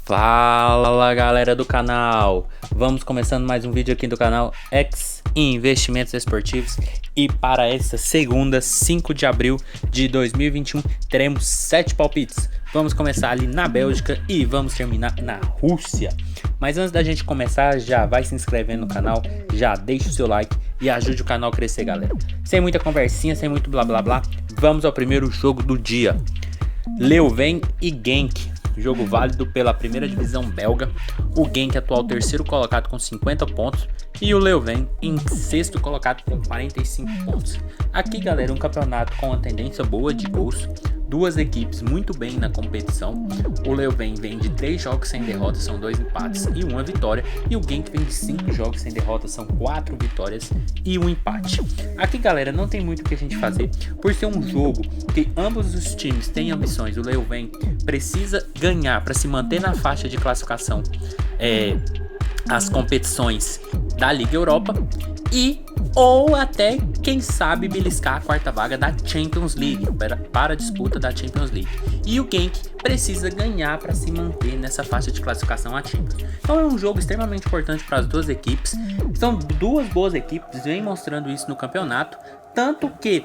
Fala galera do canal, vamos começando mais um vídeo aqui do canal X Investimentos Esportivos. E para esta segunda, 5 de abril de 2021, teremos 7 palpites. Vamos começar ali na Bélgica e vamos terminar na Rússia. Mas antes da gente começar, já vai se inscrevendo no canal, já deixa o seu like e ajude o canal a crescer, galera. Sem muita conversinha, sem muito blá blá blá, vamos ao primeiro jogo do dia. Leuven e Genk. Jogo válido pela primeira divisão belga. O Genk atual terceiro colocado com 50 pontos e o Leuven em sexto colocado com 45 pontos. Aqui, galera, um campeonato com uma tendência boa de gols. Duas equipes muito bem na competição. O Leuven vem de 3 jogos sem derrota, são 2 empates e 1 vitória. E o Genk vem de 5 jogos sem derrota, são 4 vitórias e 1 empate. Aqui, galera, não tem muito o que a gente fazer, por ser um jogo que ambos os times têm ambições. O Leuven precisa ganhar para se manter na faixa de classificação as competições da Liga Europa ou até, quem sabe, beliscar a quarta vaga da Champions League, para a disputa da Champions League. E o Genk precisa ganhar para se manter nessa faixa de classificação à Champions. Então é um jogo extremamente importante para as duas equipes. São duas boas equipes, vem mostrando isso no campeonato, tanto que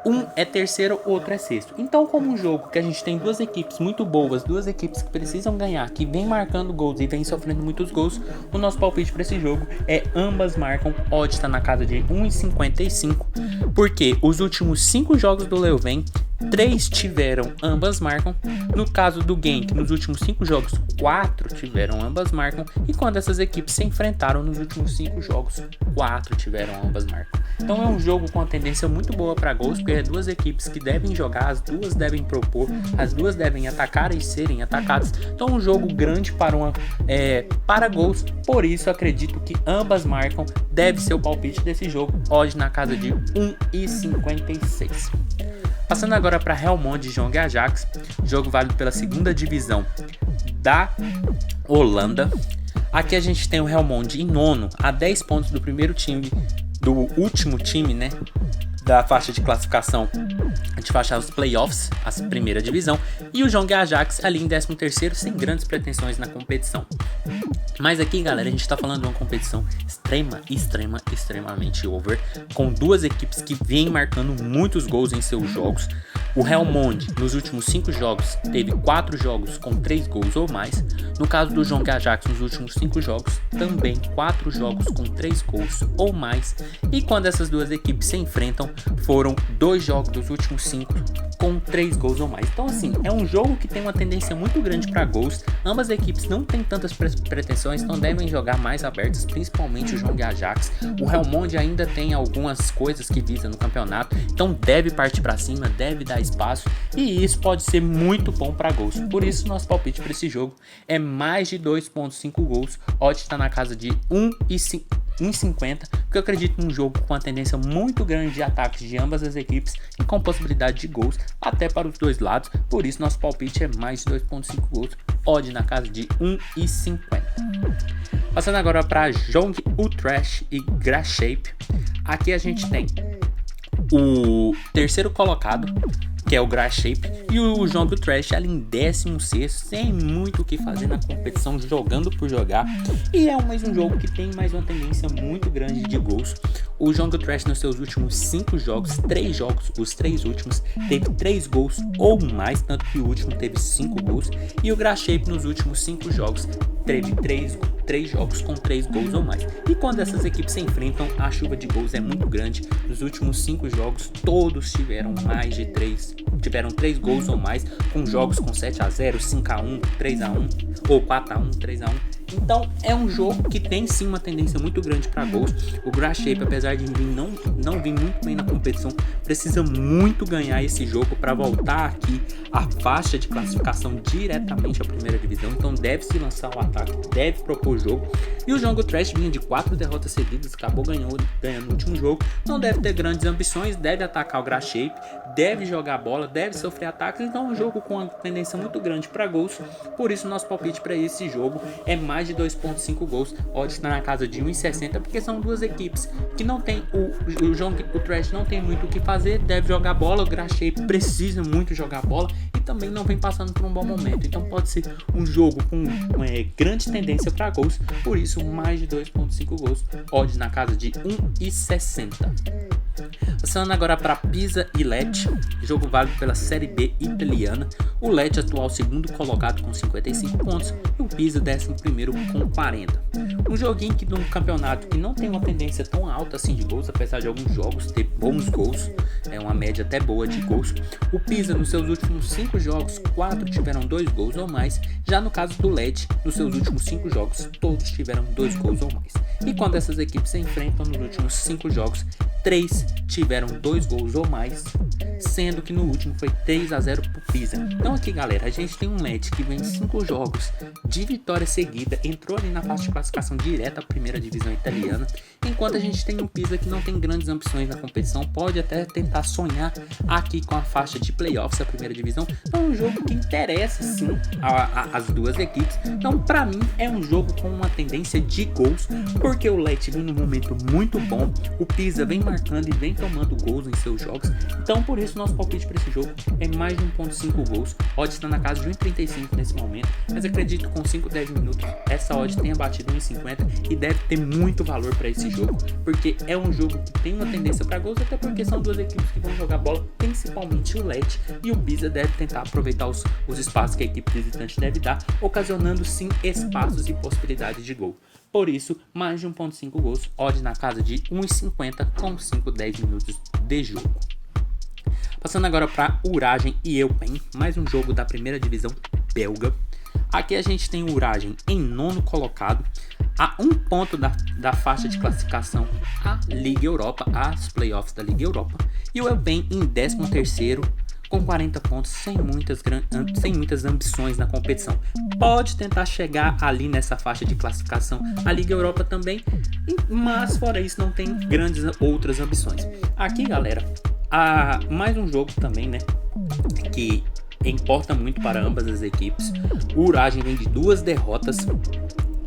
um é terceiro, outro é sexto. Então, como um jogo que a gente tem duas equipes muito boas, duas equipes que precisam ganhar, que vem marcando gols e vem sofrendo muitos gols, o nosso palpite para esse jogo é ambas marcam. Odd está na casa de 1,55, porque os últimos 5 jogos do Leuven, 3 tiveram ambas marcam. No caso do Genk, nos últimos 5 jogos, 4 tiveram ambas marcam. E quando essas equipes se enfrentaram nos últimos 5 jogos, 4 tiveram ambas marcam. Então é um jogo com uma tendência muito boa para gols, porque é duas equipes que devem jogar, as duas devem propor, as duas devem atacar e serem atacadas. Então é um jogo grande para gols, por isso acredito que ambas marcam. Deve ser o palpite desse jogo, hoje na casa de 1,56. Passando agora para Helmond Jong e Ajax, jogo válido pela segunda divisão da Holanda. Aqui a gente tem o Helmond em nono, a 10 pontos do primeiro time, do último time, né, da faixa de classificação, de faixa dos playoffs, a primeira divisão, e o Jong Ajax ali em 13º, sem grandes pretensões na competição. Mas aqui, galera, a gente tá falando de uma competição extremamente over, com duas equipes que vêm marcando muitos gols em seus jogos. O Helmond, nos últimos 5 jogos, teve 4 jogos com 3 gols ou mais. No caso do Jong Ajax, nos últimos 5 jogos, também 4 jogos com 3 gols ou mais. E quando essas duas equipes se enfrentam, foram 2 jogos dos últimos 5 com 3 gols ou mais. Então, assim, é um jogo que tem uma tendência muito grande para gols. Ambas equipes não têm tantas pretensões, então devem jogar mais abertas, principalmente o Jong Ajax. O Helmond ainda tem algumas coisas que visa no campeonato, então deve partir para cima, deve dar espaço, e isso pode ser muito bom para gols. Por isso, nosso palpite para esse jogo é mais de 2,5 gols. Odd está na casa de 1,50, porque eu acredito num jogo com uma tendência muito grande de ataques de ambas as equipes e com possibilidade de gols até para os dois lados. Por isso, nosso palpite é mais de 2,5 gols. Odd na casa de 1,50. Passando agora para Jong Utrecht e Graafschap. Aqui a gente tem o terceiro colocado, que é o Graafschap, e o Jong Utrecht ali em 16º, sem muito o que fazer na competição, jogando por jogar. E é mais um jogo que tem mais uma tendência muito grande de gols. O Jong Utrecht nos seus últimos 5 jogos, 3 jogos, os 3 últimos, teve 3 gols ou mais, tanto que o último teve 5 gols. E o Graafschap nos últimos 5 jogos teve 3 jogos com 3 gols ou mais. E quando essas equipes se enfrentam, a chuva de gols é muito grande. Nos últimos 5 jogos, todos tiveram mais de 3 gols ou mais, com jogos com 7-0, 5-1, 3-1 ou 4-1, 3-1. Então é um jogo que tem sim uma tendência muito grande para gols. O Graafschap, apesar de não vir muito bem na competição, precisa muito ganhar esse jogo para voltar aqui à faixa de classificação diretamente à primeira divisão. Então deve se lançar o ataque, deve propor o jogo. E o Jong Utrecht vinha de 4 derrotas seguidas, acabou ganhando no último jogo. Não deve ter grandes ambições, deve atacar o Graafschap, deve jogar bola, deve sofrer ataques. Então é um jogo com uma tendência muito grande para gols. Por isso nosso palpite para esse jogo é mais de 2,5 gols. Odd está na casa de 1,60, porque são duas equipes que não tem o Jong Utrecht não tem muito o que fazer, deve jogar bola. O Graafschap precisa muito jogar bola e também não vem passando por um bom momento. Então pode ser um jogo com grande tendência para gols, por isso mais de 2.5 gols, odds na casa de 1,60. Passando agora para Pisa e Lecce, jogo válido pela Série B italiana. O Lecce atual segundo colocado com 55 pontos e o Pisa 11º com 40. Um joguinho que num campeonato que não tem uma tendência tão alta assim de gols, apesar de alguns jogos ter bons gols, é uma média até boa de gols. O Pisa nos seus últimos 5 jogos, 4 tiveram 2 gols ou mais. Já no caso do Lecce, nos seus últimos 5 jogos, todos tiveram 2 gols ou mais. E quando essas equipes se enfrentam nos últimos 5 jogos, 3 tiveram 2 gols ou mais, sendo que no último foi 3-0 pro Pisa. Então aqui, galera, a gente tem um Lecce que vem 5 jogos de vitória seguida, entrou ali na fase de classificação direta à primeira divisão italiana, enquanto a gente tem um Pisa que não tem grandes ambições na competição, pode até tentar sonhar aqui com a faixa de playoffs da primeira divisão. É um jogo que interessa sim as duas equipes. Então para mim é um jogo com uma tendência de gols, porque o Lecce vem num momento muito bom, o Pisa vem marcando e vem tomando gols em seus jogos. Então por isso nosso palpite para esse jogo é mais de 1.5 gols. Odd está na casa de 1,35 nesse momento, mas acredito que com 5-10 minutos essa odd tenha batido 1,50 e deve ter muito valor para esse jogo, porque é um jogo que tem uma tendência para gols, até porque são duas equipes que vão jogar bola, principalmente o Lecce, e o Pisa deve tentar aproveitar os espaços que a equipe visitante deve dar, ocasionando sim espaços e possibilidades de gol. Por isso, mais de 1.5 gols, odd na casa de 1,50 com 5-10 minutos de jogo. Passando agora para Uragen e Eupen, mais um jogo da primeira divisão belga. Aqui a gente tem o Uragen em 9º colocado, a 1 ponto da faixa de classificação à Liga Europa, às playoffs da Liga Europa, e o Eupen em 13º com 40 pontos, sem muitas ambições na competição. Pode tentar chegar ali nessa faixa de classificação à Liga Europa também, mas fora isso não tem grandes outras ambições. Aqui, galera, mais um jogo também, né, que importa muito para ambas as equipes. O Uragen vem de 2 derrotas,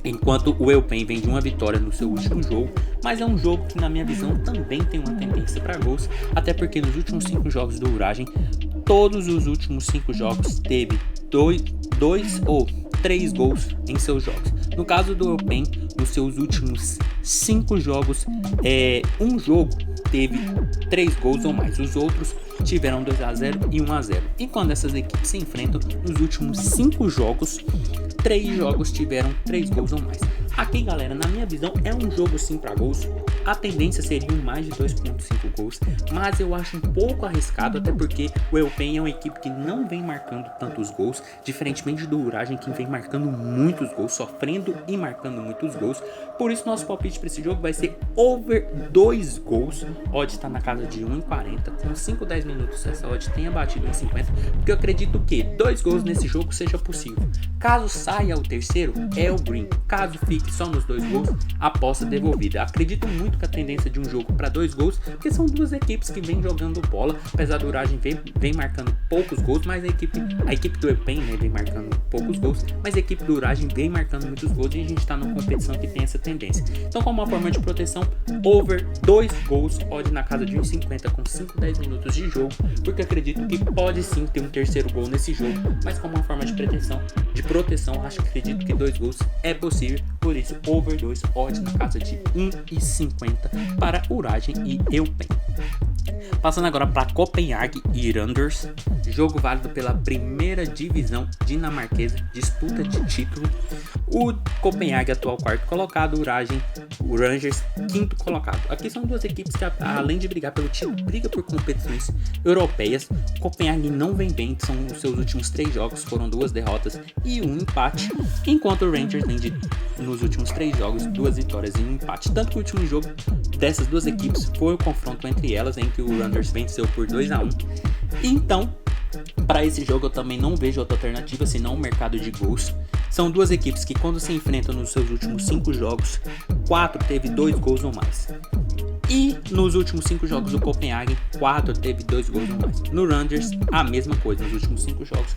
enquanto o Eupen vem de uma vitória no seu último jogo, mas é um jogo que na minha visão também tem uma tendência para gols, até porque nos últimos 5 jogos do Uragen, todos os últimos 5 jogos teve 2 ou 3 gols em seus jogos. No caso do Eupen, nos seus últimos 5 jogos, um jogo teve 3 gols ou mais, os outros tiveram 2-0 e 1-0. E quando essas equipes se enfrentam, nos últimos 5 jogos, 3 jogos tiveram 3 gols ou mais. Aqui, galera, na minha visão é um jogo sim para gols. A tendência seria mais de 2.5 gols, mas eu acho um pouco arriscado, até porque o Eupen é uma equipe que não vem marcando tantos gols, diferentemente do Uragen, que vem marcando muitos gols, sofrendo e marcando muitos gols. Por isso nosso palpite para esse jogo vai ser over 2 gols. Odd está na casa de 1,40, com 5-10 minutos essa odd tenha batido 1,50, porque eu acredito que 2 gols nesse jogo seja possível. Caso saia o terceiro, é o green. Caso fique só nos 2 gols, aposta devolvida. Acredito muito que a tendência de um jogo para 2 gols, porque são duas equipes que vêm jogando bola, apesar do Uragen vem marcando poucos gols, mas a equipe do Eupen, né, vem marcando poucos gols, mas a equipe do Uragen vem marcando muitos gols, e a gente está numa competição que tem essa tendência. Então, como uma forma de proteção, over 2 gols, odd na casa de 1,50 com 5-10 minutos de jogo, porque acredito que pode sim ter um terceiro gol nesse jogo, mas como uma forma de proteção, acredito que 2 gols é possível, por isso over 2, odd na casa de 1,50 para Uragen e Eupen. Passando agora para Copenhague e Rangers, jogo válido pela primeira divisão dinamarquesa, disputa de título. O Copenhague atual 4º colocado, o Rangers 5º colocado. Aqui são duas equipes que, além de brigar pelo título, briga por competições europeias. O Copenhague não vem bem, são os seus últimos 3 jogos, foram 2 derrotas e 1 empate, enquanto o Rangers vem nos últimos 3 jogos, 2 vitórias e 1 empate. Tanto que o último jogo dessas duas equipes foi o confronto entre elas, em que o Rangers venceu por 2-1. Então, para esse jogo eu também não vejo outra alternativa senão o mercado de gols. São duas equipes que, quando se enfrentam nos seus últimos 5 jogos, 4 teve 2 gols ou mais. E nos últimos 5 jogos do Copenhagen, 4 teve 2 gols ou mais. No Rangers, a mesma coisa. Nos últimos 5 jogos,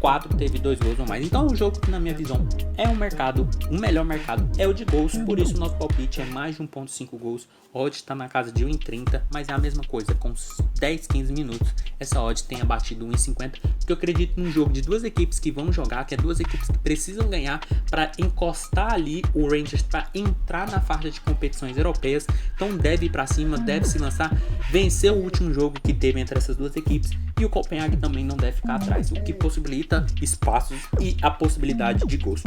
4 teve 2 gols ou mais. Então, o jogo que, na minha visão, é um mercado, o melhor mercado é o de gols. Por isso, o nosso palpite é mais de 1.5 gols. A odd está na casa de 1,30, mas é a mesma coisa. Com 10, 15 minutos, essa odd tem abatido 1,50. Porque eu acredito num jogo de duas equipes que vão jogar, que é duas equipes que precisam ganhar para encostar ali o Rangers, para entrar na faixa de competições europeias. Então deve ir para cima, deve se lançar, vencer o último jogo que teve entre essas duas equipes, e o Copenhagen também não deve ficar atrás, o que possibilita espaços e a possibilidade de gols.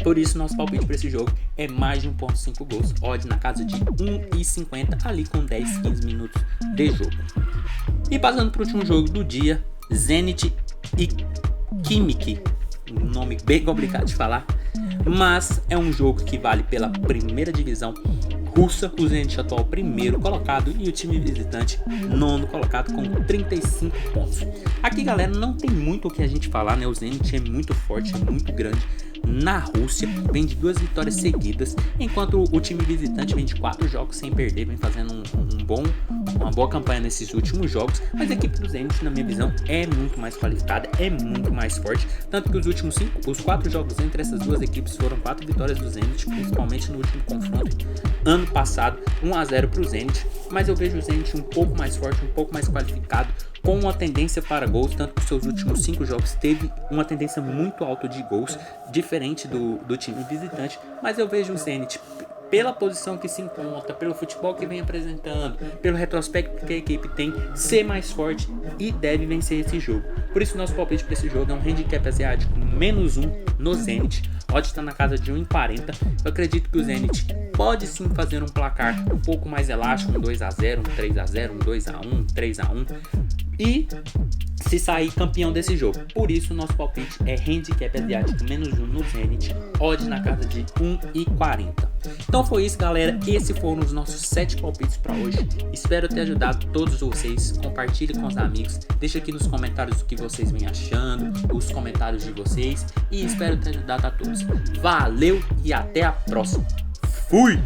Por isso nosso palpite para esse jogo é mais de 1.5 gols, odd na casa de 1,50 ali com 10, 15 minutos de jogo. E passando para o último jogo do dia, Zenit e Khimki, um nome bem complicado de falar, mas é um jogo que vale pela primeira divisão russa. O Zenit atual primeiro colocado e o time visitante nono colocado com 35 pontos. Aqui, galera, não tem muito o que a gente falar, né? O Zenit é muito forte, é muito grande na Rússia, vem de 2 vitórias seguidas, enquanto o time visitante vem de 4 jogos sem perder, vem fazendo uma boa campanha nesses últimos jogos. Mas a equipe do Zenit, na minha visão, é muito mais qualificada, é muito mais forte, tanto que os 4 jogos entre essas duas equipes foram 4 vitórias do Zenit, principalmente no último confronto ano passado, 1-0 para o Zenit. Mas eu vejo o Zenit um pouco mais forte, um pouco mais qualificado, com uma tendência para gols, tanto que os seus últimos 5 jogos teve uma tendência muito alta de gols, diferente do time visitante. Mas eu vejo o Zenit, pela posição que se encontra, pelo futebol que vem apresentando, pelo retrospecto que a equipe tem, ser mais forte e deve vencer esse jogo. Por isso nosso palpite para esse jogo é um handicap asiático -1 no Zenit. Odd está na casa de 1,40. Eu acredito que o Zenit pode sim fazer um placar um pouco mais elástico, um 2-0, um 3-0, um 2-1, um 3-1 e se sair campeão desse jogo. Por isso nosso palpite é handicap asiático -1 no Zenit, odd na casa de 1,40. Então foi isso, galera, esses foram os nossos 7 palpites para hoje. Espero ter ajudado todos vocês. Compartilhe com os amigos, deixa aqui nos comentários o que vocês vêm achando, os comentários de vocês, e espero ter ajudado a todos. Valeu e até a próxima. Fui!